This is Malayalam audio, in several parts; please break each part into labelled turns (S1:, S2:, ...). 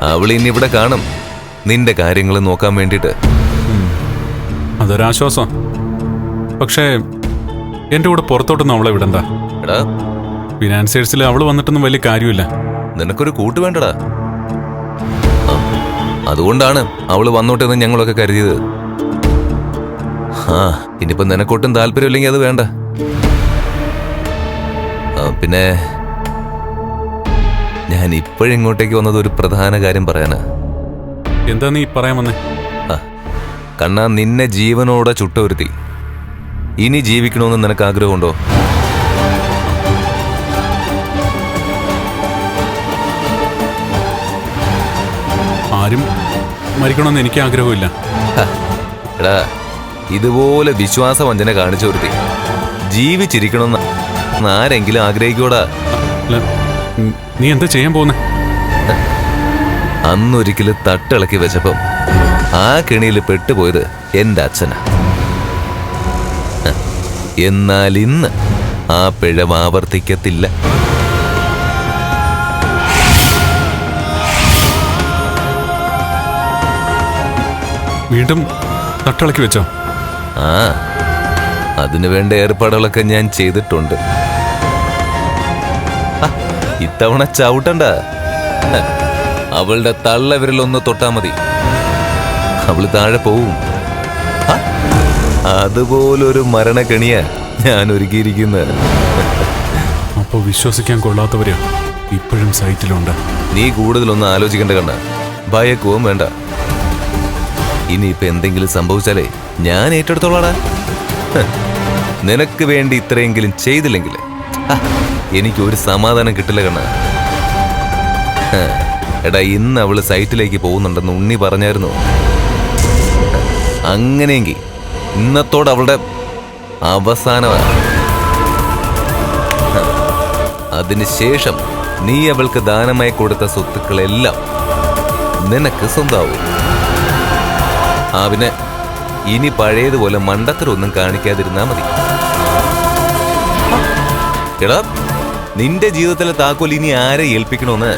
S1: അവൾ ഇനി ഇവിടെ കാണും, നിന്റെ കാര്യങ്ങൾ നോക്കാൻ വേണ്ടിട്ട്.
S2: അതൊരാശ്വാസം. പക്ഷേ എന്റെ കൂടെ പുറത്തോട്ടൊന്നും അവളെ വിടണ്ട.
S1: എടാ,
S2: ഫിനാൻസിയേഴ്സിൽ അവള് വന്നിട്ടൊന്നും വലിയ കാര്യമില്ല.
S1: നിനക്കൊരു കൂട്ട് വേണ്ടടാ. അതുകൊണ്ടാണ് അവള് വന്നോട്ടെന്ന് ഞങ്ങളൊക്കെ കരുതിയത്. ഇനിയിപ്പോ നിനക്കൊട്ടും താല്പര്യമില്ലെങ്കിൽ അത് വേണ്ട. പിന്നെ ഞാൻ ഇപ്പോഴിങ്ങോട്ടേക്ക് വന്നത് ഒരു പ്രധാന കാര്യം പറയാനാ.
S2: എന്താ നീ പറയാൻ വന്നേ?
S1: കണ്ണാ, നിന്നെ ജീവനോടെ ചുട്ടൊരുത്തി ഇനി ജീവിക്കണമെന്ന് നിനക്ക് ആഗ്രഹമുണ്ടോ?
S2: ആരും മരിക്കണമെന്ന് എനിക്ക് ആഗ്രഹമില്ല.
S1: എടാ, ഇതുപോലെ വിശ്വാസവഞ്ചന കാണിച്ചൊരുത്തി ജീവിച്ചിരിക്കണമെന്ന് ആരെങ്കിലും ആഗ്രഹിക്കൂടാ?
S2: നീ എന്താ ചെയ്യാൻ പോകുന്നേ?
S1: അന്നൊരിക്കല് തട്ടിളക്കി വെച്ചപ്പം ആ കെണിയിൽ പെട്ടുപോയത് എന്റെ അച്ഛനാ. എന്നാൽ ഇന്ന് ആ പിഴവ് ആവർത്തിക്കത്തില്ല.
S2: വീണ്ടും തട്ടിളക്കി വെച്ചോ?
S1: അതിനു വേണ്ട ഏർപ്പാടുകളൊക്കെ ഞാൻ ചെയ്തിട്ടുണ്ട്. ഇത്തവണ ചവിട്ടണ്ട. അവളുടെ തള്ളവിരലൊന്ന് തൊട്ടാ മതി, അവള് താഴെ പോവും. അതുപോലൊരു മരണക്കെണിയ ഞാൻ ഒരുക്കിയിരിക്കുന്നത്.
S2: അപ്പൊ വിശ്വസിക്കാൻ കൊള്ളാത്തവരാ ഇപ്പോഴും സൈറ്റിലുണ്ട്.
S1: നീ കൂടുതലൊന്നും ആലോചിക്കേണ്ട കണ്ട, ഭയക്കുവും വേണ്ട. ഇനിയിപ്പൊ എന്തെങ്കിലും സംഭവിച്ചാലേ ഞാൻ ഏറ്റെടുത്തോളാടാ. നിനക്ക് വേണ്ടി ഇത്രയെങ്കിലും ചെയ്തില്ലെങ്കിൽ എനിക്കൊരു സമാധാനം കിട്ടില്ല കണ്ണ. എടാ, ഇന്ന് അവള് സൈറ്റിലേക്ക് പോകുന്നുണ്ടെന്ന് ഉണ്ണി പറഞ്ഞായിരുന്നു. അങ്ങനെയെങ്കിൽ ഇന്നത്തോടെ അവളുടെ അവസാനമാണ്. അതിനുശേഷം നീ അവൾക്ക് ദാനമായി കൊടുത്ത സ്വത്തുക്കളെല്ലാം നിനക്ക് സ്വന്തമാവും. പിന്നെ ഇനി പഴയതുപോലെ മണ്ടത്തരൊന്നും കാണിക്കാതിരുന്നാ മതി. എടാ, നിന്റെ ജീവിതത്തിലെ താക്കോൽ ഇനി ആരെ ഏൽപ്പിക്കണമെന്ന്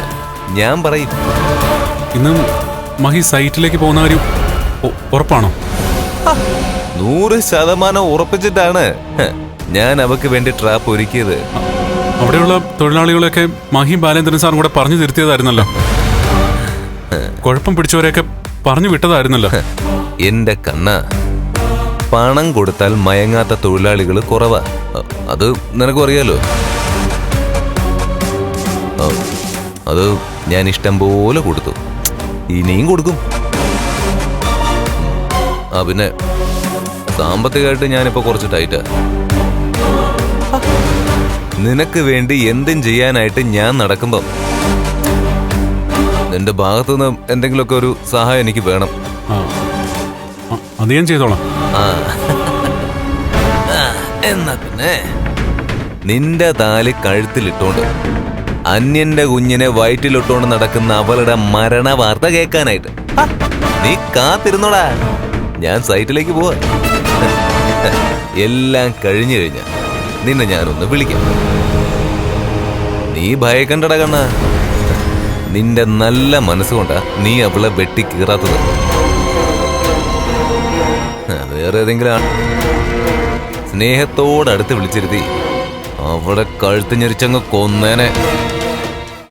S1: ഞാൻ പറയും.
S2: ഇന്നും മഹി സൈറ്റിലേക്ക് പോകുന്ന കാര്യം ഉറപ്പാണോ?
S1: 100% ഉറപ്പിച്ചിട്ടാണ് ഞാൻ അവക്ക് വേണ്ടി ട്രാപ്പ് ഒരുക്കിയത്.
S2: അവിടെയുള്ള തൊഴിലാളികളെയൊക്കെ മഹിയും ബാലേന്ദ്രൻ സാറും കൂടെ പറഞ്ഞു തിരുത്തിയതായിരുന്നല്ലോ. കുഴപ്പം പിടിച്ചവരെയൊക്കെ പറഞ്ഞു വിട്ടതായിരുന്നല്ലോ.
S1: എന്റെ കണ്ണ, പണം കൊടുത്താൽ മയങ്ങാത്ത തൊഴിലാളികൾ കുറവാ. അത് നിനക്കും അറിയാലോ. അത് ഞാൻ ഇഷ്ടം പോലെ കൊടുത്തു, ഇനിയും കൊടുക്കും. പിന്നെ സാമ്പത്തികമായിട്ട് ഞാനിപ്പോ കുറച്ച് ടൈറ്റാ. നിനക്ക് വേണ്ടി എന്തും ചെയ്യാനായിട്ട് ഞാൻ നടക്കുമ്പം നിന്റെ ഭാഗത്തുനിന്ന് എന്തെങ്കിലുമൊക്കെ ഒരു സഹായം എനിക്ക് വേണം.
S2: അത് ഞാൻ ചെയ്തോളാം.
S1: എന്നാ പിന്നെ നിന്റെ താലി കഴുത്തിലിട്ടോണ്ട് അന്യന്റെ കുഞ്ഞിനെ വയറ്റിലിട്ടോണ്ട് നടക്കുന്ന അവളുടെ മരണ വാർത്ത കേൾക്കാനായിട്ട് നീ കാത്തിരുന്നോടാ. ഞാൻ സൈറ്റിലേക്ക് പോവാ. എല്ലാം കഴിഞ്ഞു കഴിഞ്ഞ നിന്നെ ഞാനൊന്ന് വിളിക്കാം. നീ ഭയക്കണ്ടട കണ്ണ. നിന്റെ നല്ല മനസ്സുകൊണ്ടാ നീ അവളെ വെട്ടിക്കീറാത്തത്. വേറെ ഏതെങ്കിലും സ്നേഹത്തോടടുത്ത് വിളിച്ചിരുത്തി അവിടെ കഴുത്ത് ഞെരിച്ചങ്ങ് കൊന്നേനെ.